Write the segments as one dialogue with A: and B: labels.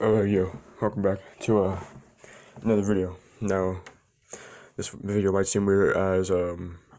A: Yo, welcome back to another video. Now, this video might seem weird as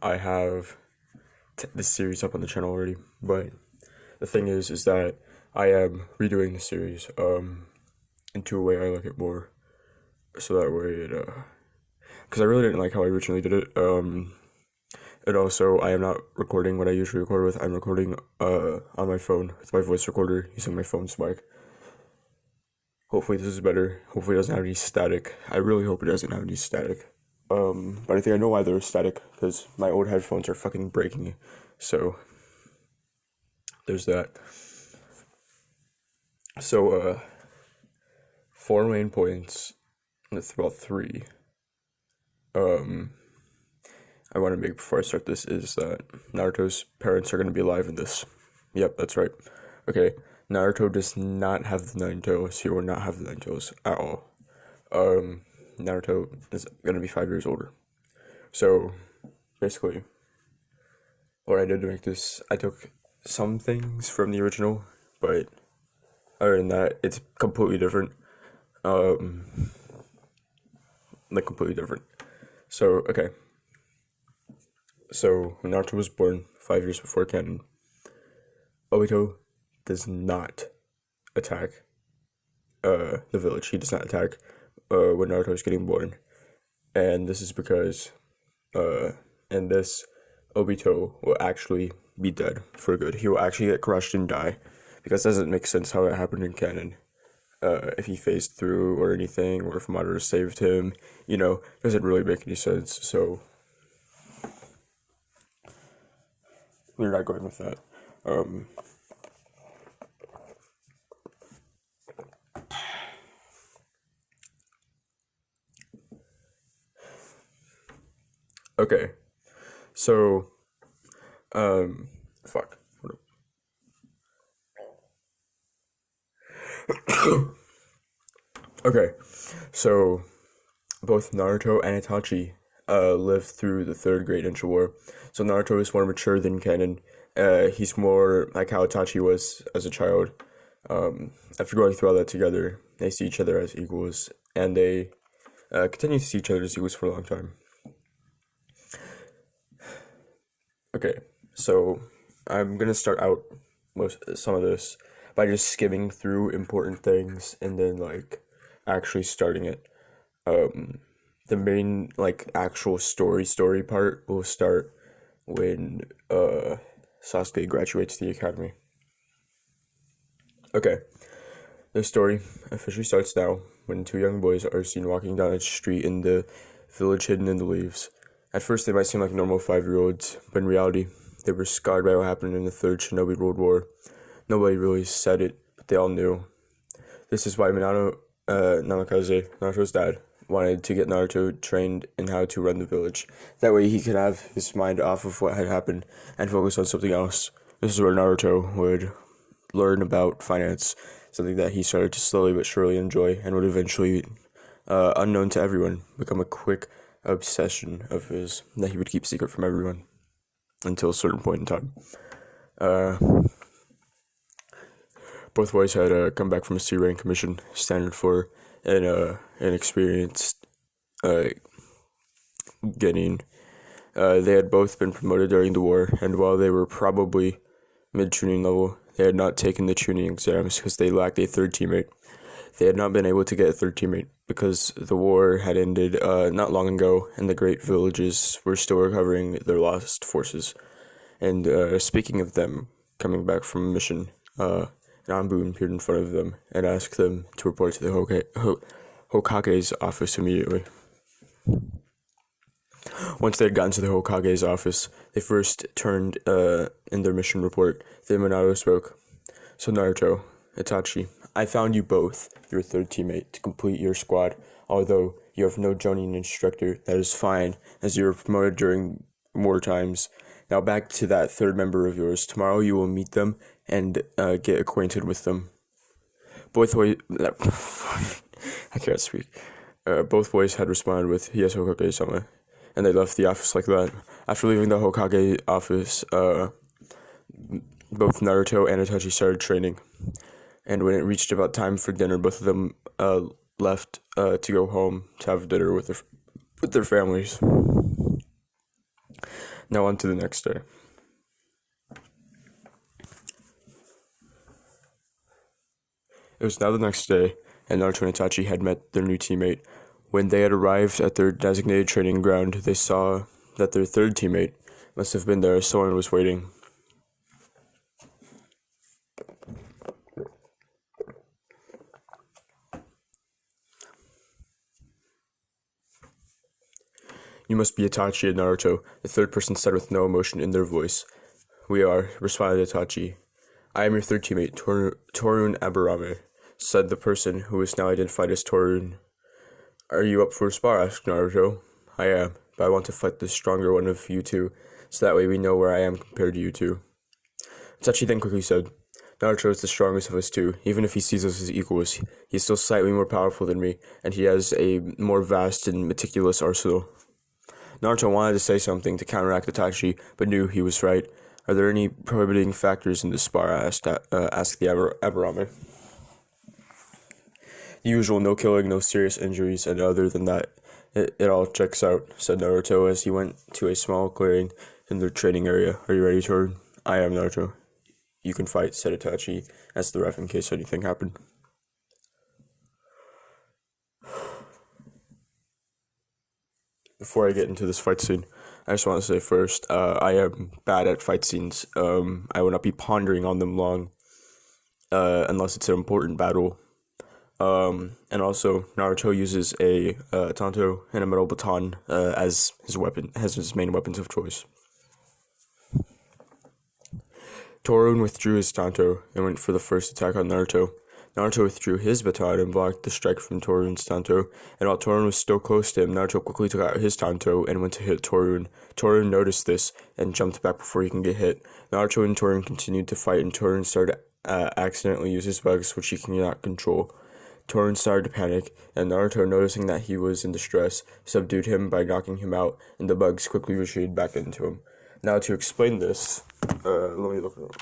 A: I have this series up on the channel already, but the thing is that I am redoing the series into a way I like it more, so that way it because I really didn't like how I originally did it. And also I am not recording what I usually record with. I'm recording on my phone with my voice recorder using my phone's mic. Hopefully this is better. Hopefully it doesn't have any static. I really hope it doesn't have any static. But I think I know why they're static, because my old headphones are fucking breaking. So, there's that. So, four main points. That's about three. I want to make before I start this is that Naruto's parents are going to be alive in this. Yep, that's right. Okay. Naruto does not have the 9 tails. He will not have the 9 tails at all. Naruto is gonna be 5 years older. So, basically, what I did to make this, I took some things from the original, but other than that, it's completely different. Completely different. So, okay. So, when Naruto was born 5 years before canon, Obito does not attack the village. He does not attack when Naruto is getting born. And this is because in this, Obito will actually be dead for good. He will actually get crushed and die, because it doesn't make sense how it happened in canon. If he phased through or anything, or if Madara saved him, doesn't really make any sense. So we're not going with that. Okay, so, fuck. Okay, so, both Naruto and Itachi, lived through the Third Great Ninja War. So Naruto is more mature than canon. He's more like how Itachi was as a child. After going through all that together, they see each other as equals, and they, continue to see each other as equals for a long time. Okay, so I'm gonna start out some of this by just skimming through important things and then actually starting it. The main actual story part will start when Sasuke graduates the academy. Okay, the story officially starts now when two young boys are seen walking down a street in the village hidden in the leaves. At first, they might seem like normal 5-year-olds, but in reality, they were scarred by what happened in the Third Shinobi World War. Nobody really said it, but they all knew. This is why Namikaze, Naruto's dad, wanted to get Naruto trained in how to run the village. That way he could have his mind off of what had happened and focus on something else. This is where Naruto would learn about finance, something that he started to slowly but surely enjoy and would eventually, unknown to everyone, become a quick obsession of his that he would keep secret from everyone until a certain point in time. Both boys had come back from a C rank mission, standard for an experienced getting. They had both been promoted during the war, and while they were probably mid-tuning level, they had not taken the tuning exams because they lacked a third teammate. They had not been able to get a third teammate because the war had ended not long ago, and the great villages were still recovering their lost forces. And speaking of them coming back from a mission, Nanbu appeared in front of them and asked them to report to the Hokage's office immediately. Once they had gotten to the Hokage's office, they first turned in their mission report. Then Minato spoke. So Naruto, Itachi, I found you both, your third teammate, to complete your squad. Although you have no Jonin instructor, that is fine, as you were promoted during war times. Now back to that third member of yours. Tomorrow you will meet them and get acquainted with them. Both boys... I can't speak. Both boys had responded with, yes, Hokage-sama, and they left the office like that. After leaving the Hokage office, both Naruto and Itachi started training. And when it reached about time for dinner, both of them left to go home to have dinner with their families. Now on to the next day. It was now the next day, and Naruto and Itachi had met their new teammate. When they had arrived at their designated training ground, they saw that their third teammate must have been there as someone was waiting. "You must be Itachi and Naruto," the third person said with no emotion in their voice. "We are," responded Itachi. "I am your third teammate, Torun Aburame," said the person who was now identified as Torun. "Are you up for a spar?" asked Naruto. "I am, but I want to fight the stronger one of you two, so that way we know where I am compared to you two." Itachi then quickly said, "Naruto is the strongest of us two. Even if he sees us as equals, he is still slightly more powerful than me, and he has a more vast and meticulous arsenal." Naruto wanted to say something to counteract Itachi, but knew he was right. "Are there any prohibiting factors in this spar?" asked the Aburame. "The usual, no killing, no serious injuries, and other than that, it all checks out," said Naruto as he went to a small clearing in their training area. "Are you ready, Torin?" "I am, Naruto." "You can fight," said Itachi, as the ref in case anything happened. Before I get into this fight scene, I just want to say first, I am bad at fight scenes. I will not be pondering on them long, unless it's an important battle. And also, Naruto uses a tanto and a metal baton as his main weapons of choice. Torun withdrew his tanto and went for the first attack on Naruto. Naruto withdrew his baton and blocked the strike from Torun's tanto, and while Torun was still close to him, Naruto quickly took out his tanto and went to hit Torun. Torun noticed this and jumped back before he can get hit. Naruto and Torun continued to fight, and Torun started to accidentally use his bugs, which he cannot control. Torun started to panic, and Naruto, noticing that he was in distress, subdued him by knocking him out, and the bugs quickly retreated back into him. Now, to explain this, let me look it up.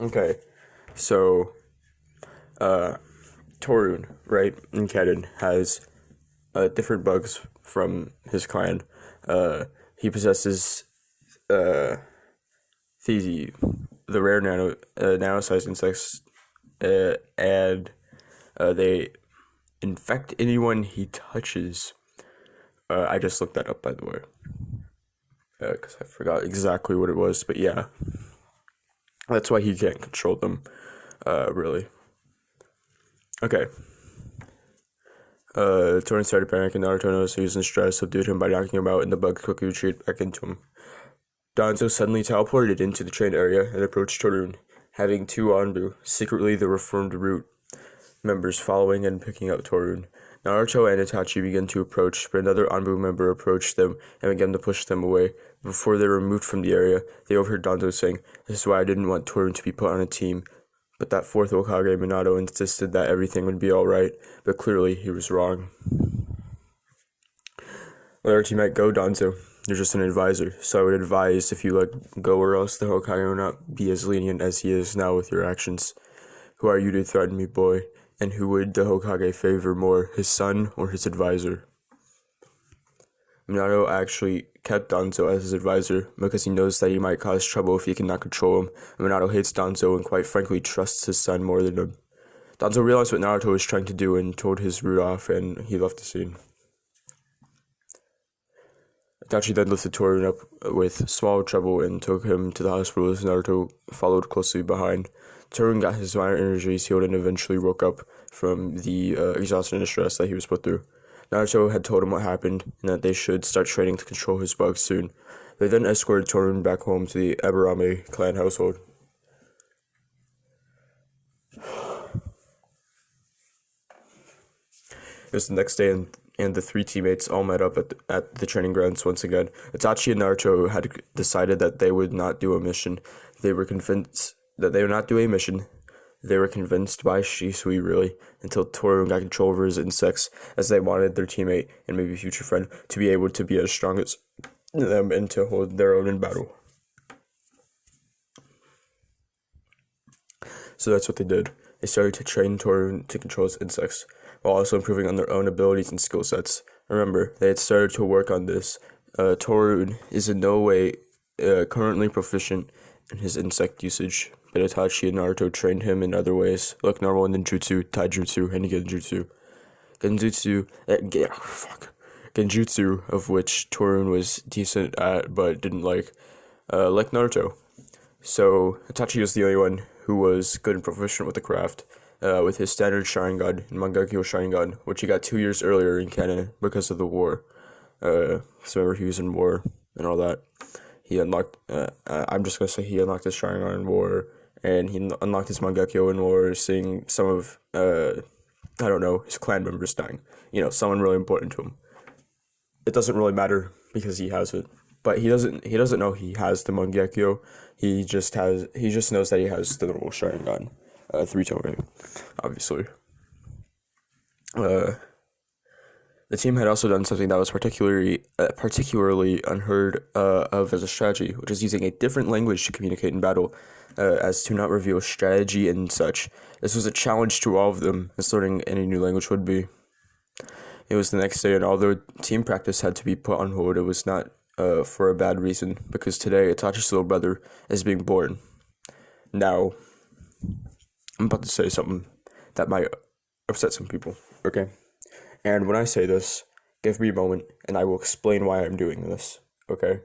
A: Okay, so, Torun, right, in canon, has different bugs from his clan. He possesses the rare nano-sized insects, and they infect anyone he touches. I just looked that up, by the way, because I forgot exactly what it was, but yeah. That's why he can't control them, really. Okay. Torun started panicking. Naruto noticed he was in stress, subdued him by knocking him out, and the bugs quickly retreated back into him. Danzo suddenly teleported into the train area and approached Torun, having two Anbu, secretly the reformed root members, following and picking up Torun. Naruto and Itachi began to approach, but another Anbu member approached them and began to push them away. Before they were moved from the area, they overheard Danzo saying, "This is why I didn't want Torun to be put on a team." But that fourth Hokage, Minato, insisted that everything would be alright, but clearly he was wrong. "Let our teammate go, Danzo. You're just an advisor, so I would advise if you let go, or else the Hokage will not be as lenient as he is now with your actions. Who are you to threaten me, boy? And who would the Hokage favor more, his son or his advisor?" Minato actually kept Danzo as his advisor because he knows that he might cause trouble if he cannot control him. Minato hates Danzo and quite frankly trusts his son more than him. Danzo realized what Naruto was trying to do and told his root off, and he left the scene. Itachi then lifted Torun up with small trouble and took him to the hospital as Naruto followed closely behind. Torun got his minor injuries healed and eventually woke up from the exhaustion and stress that he was put through. Naruto had told him what happened and that they should start training to control his bugs soon. They then escorted Torun back home to the Aburame clan household. It was the next day, and the three teammates all met up at the training grounds once again. Itachi and Naruto had decided that they would not do a mission. They were convinced that they would not do a mission. They were convinced by Shisui, really, until Torun got control over his insects, as they wanted their teammate and maybe future friend to be able to be as strong them and to hold their own in battle. So that's what they did. They started to train Torun to control his insects, while also improving on their own abilities and skill sets. Remember, they had started to work on this. Torun is in no way currently proficient in his insect usage, but Itachi and Naruto trained him in other ways, like normal ninjutsu, taijutsu, and genjutsu. Genjutsu, of which Torun was decent at, but didn't like Naruto. So Itachi was the only one who was good and proficient with the craft, with his standard Sharingan and Mangekyo Sharingan, which he got 2 years earlier in canon because of the war. So remember, he was in war and all that. He unlocked, I'm just gonna say he unlocked his Sharingan in war, and he unlocked his Mangekyo in war, seeing some of, I don't know, his clan members dying. Someone really important to him. It doesn't really matter because he has it. But he doesn't know he has the Mangekyo. He just knows that he has the normal Sharingan, 3-tone ray, obviously. The team had also done something that was particularly unheard of as a strategy, which is using a different language to communicate in battle, as to not reveal strategy and such. This was a challenge to all of them, as learning any new language would be. It was the next day, and although team practice had to be put on hold, it was not for a bad reason, because today Itachi's little brother is being born. Now, I'm about to say something that might upset some people, okay? And when I say this, give me a moment, and I will explain why I'm doing this, okay?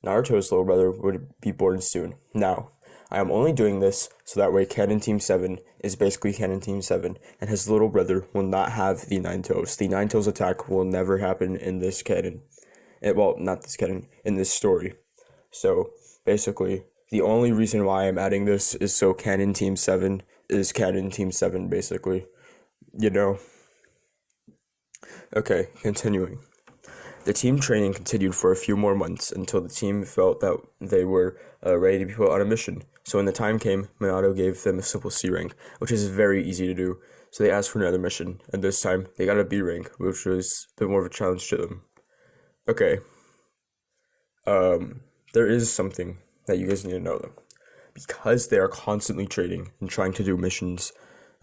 A: Naruto's little brother would be born soon. Now, I am only doing this so that way Canon Team 7 is basically Canon Team 7, and his little brother will not have the 9 toes. The 9 toes attack will never happen in this canon. Not this canon, in this story. So, basically, the only reason why I'm adding this is so Canon Team 7 is Canon Team 7, basically. Okay, continuing. The team training continued for a few more months until the team felt that they were ready to be put on a mission. So when the time came, Minato gave them a simple C rank, which is very easy to do. So they asked for another mission, and this time they got a B rank, which was a bit more of a challenge to them. Okay. There is something that you guys need to know though. Because they are constantly training and trying to do missions,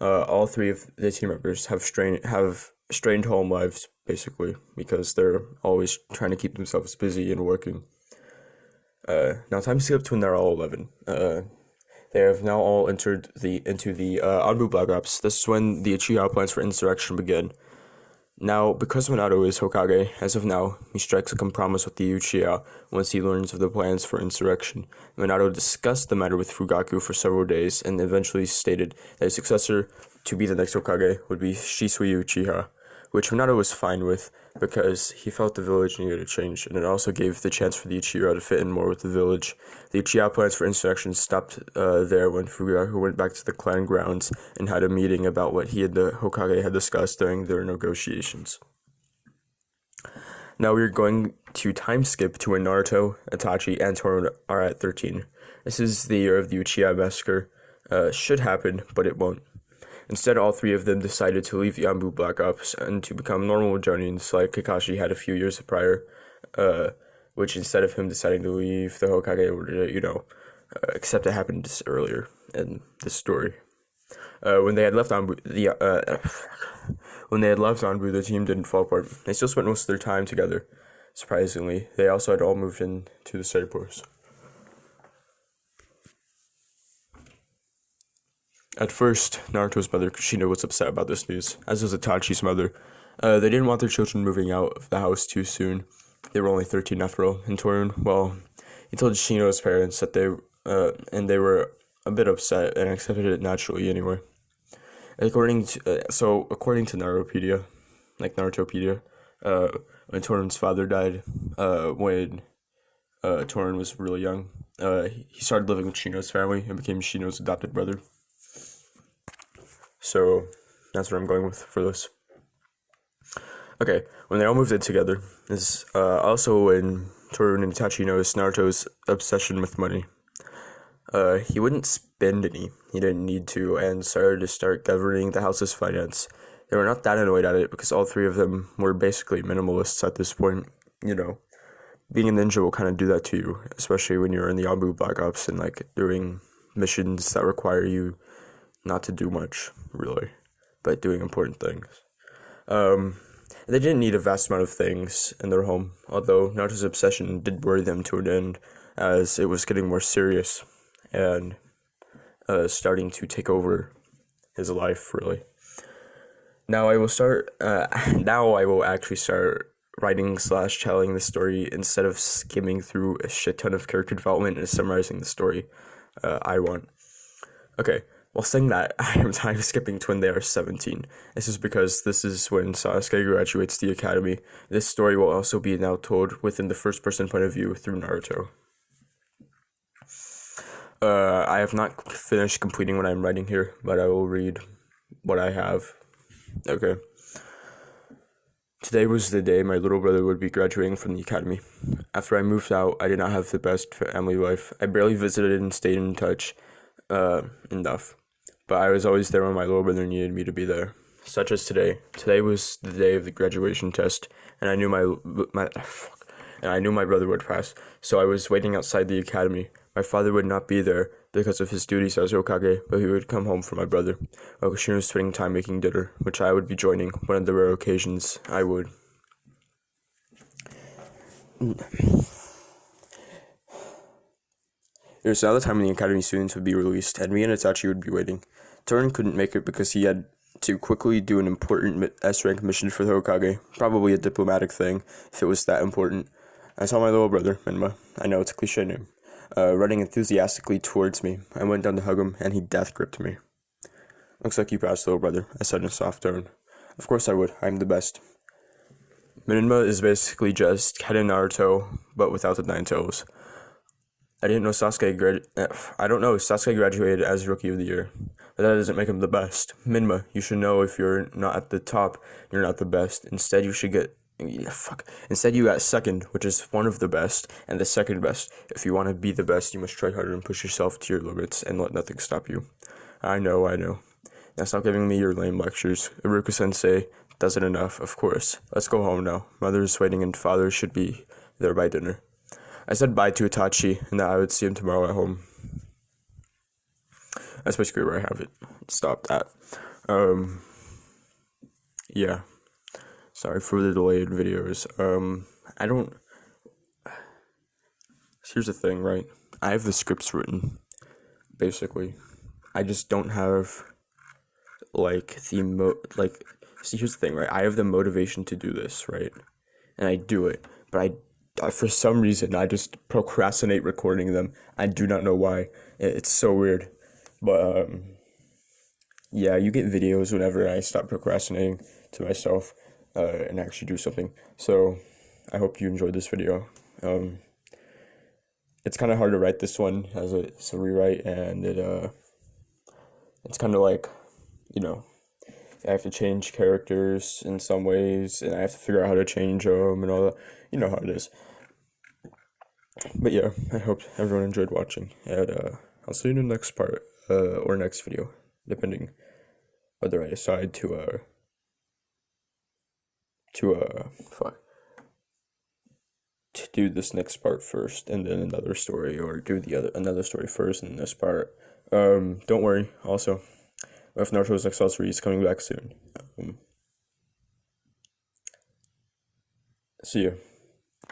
A: all 3 of the team members have strained home lives, basically, because they're always trying to keep themselves busy and working. Now time skip to when they're all 11. They have now all entered into the Anbu Black Ops. This is when the Uchiha plans for insurrection begin. Now, because Minato is Hokage, as of now, he strikes a compromise with the Uchiha once he learns of the plans for insurrection. Minato discussed the matter with Fugaku for several days, and eventually stated that his successor to be the next Hokage would be Shisui Uchiha, which Minato was fine with, because he felt the village needed a change, and it also gave the chance for the Uchiha to fit in more with the village. The Uchiha plans for insurrection stopped there when Fugaku went back to the clan grounds and had a meeting about what he and the Hokage had discussed during their negotiations. Now we are going to time skip to when Naruto, Itachi, and Torun are at 13. This is the year of the Uchiha massacre. Should happen, but it won't. Instead, all 3 of them decided to leave the Anbu Black Ops and to become normal Jonins like Kakashi had a few years prior, which instead of him deciding to leave the Hokage would, except it happened just earlier in this story. When they had left Anbu, the team didn't fall apart. They still spent most of their time together. Surprisingly, they also had all moved into the Saipors. At first, Naruto's mother, Kushina, was upset about this news, as was Itachi's mother. They didn't want their children moving out of the house too soon. They were only 13 after all. And Torun, well, he told Shino's parents that they were a bit upset and accepted it naturally anyway. According to Narutopedia, when Torun's father died, when Torun was really young, he started living with Shino's family and became Shino's adopted brother. So that's what I'm going with for this. Okay, when they all moved in together, is also when Torun and Itachi noticed Naruto's obsession with money. He wouldn't spend any, he didn't need to, and started to start governing the house's finance. They were not that annoyed at it because all 3 of them were basically minimalists at this point, being a ninja will kind of do that to you, especially when you're in the Yabu Black Ops and like doing missions that require you not to do much, really, but doing important things. They didn't need a vast amount of things in their home, although Naruto's obsession did worry them to an end, as it was getting more serious and starting to take over his life, really. Now I will start. Now I will actually start writing / telling the story instead of skimming through a shit ton of character development and summarizing the story I want. Okay, while saying that, I am time skipping to when they are 17. This is because this is when Sasuke graduates the academy. This story will also be now told within the first-person point of view through Naruto. I have not finished completing what I'm writing here, but I will read what I have. Okay. Today was the day my little brother would be graduating from the academy. After I moved out, I did not have the best family life. I barely visited and stayed in touch enough. But I was always there when my little brother needed me to be there. Such as today. Today was the day of the graduation test, and I knew my brother would pass. So I was waiting outside the academy. My father would not be there because of his duties as Hokage, but he would come home for my brother. While Kushina was spending time making dinner, which I would be joining one of the rare occasions I would. It was now the time when the academy students would be released, and me and Itachi would be waiting. Turin couldn't make it because he had to quickly do an important S-rank mission for the Hokage, probably a diplomatic thing, if it was that important. I saw my little brother, Minma, I know it's a cliche name, running enthusiastically towards me. I went down to hug him, and he death-gripped me. Looks like you passed, little brother, I said in a soft tone. Of course I would, I'm the best. Minma is basically just Ken and Naruto, but without the 9 tails. I don't know Sasuke graduated as Rookie of the Year, but that doesn't make him the best. Minma, you should know if you're not at the top, you're not the best. Instead, you got second, which is one of the best, and the second best. If you want to be the best, you must try harder and push yourself to your limits and let nothing stop you. I know. Now stop giving me your lame lectures. Iruka-sensei does it enough, of course. Let's go home now. Mother's waiting and father should be there by dinner. I said bye to Itachi, and that I would see him tomorrow at home. That's basically where I have it. Stopped at. Yeah. Sorry for the delayed videos. Here's the thing, right? I have the scripts written, basically. I just don't have, see, here's the thing, right? I have the motivation to do this, right? And I do it, but I for some reason, I just procrastinate recording them. I do not know why. It's so weird. But, yeah, you get videos whenever I stop procrastinating to myself and actually do something. So, I hope you enjoyed this video. It's kind of hard to write this one as a rewrite, and it's kind of like, I have to change characters in some ways, and I have to figure out how to change them and all that. You know how it is. But yeah, I hope everyone enjoyed watching, and I'll see you in the next part, or next video, depending whether I decide to do this next part first, and then another story, or do another story first, and this part. Don't worry, also, if Naruto's Accessory is coming back soon. See you.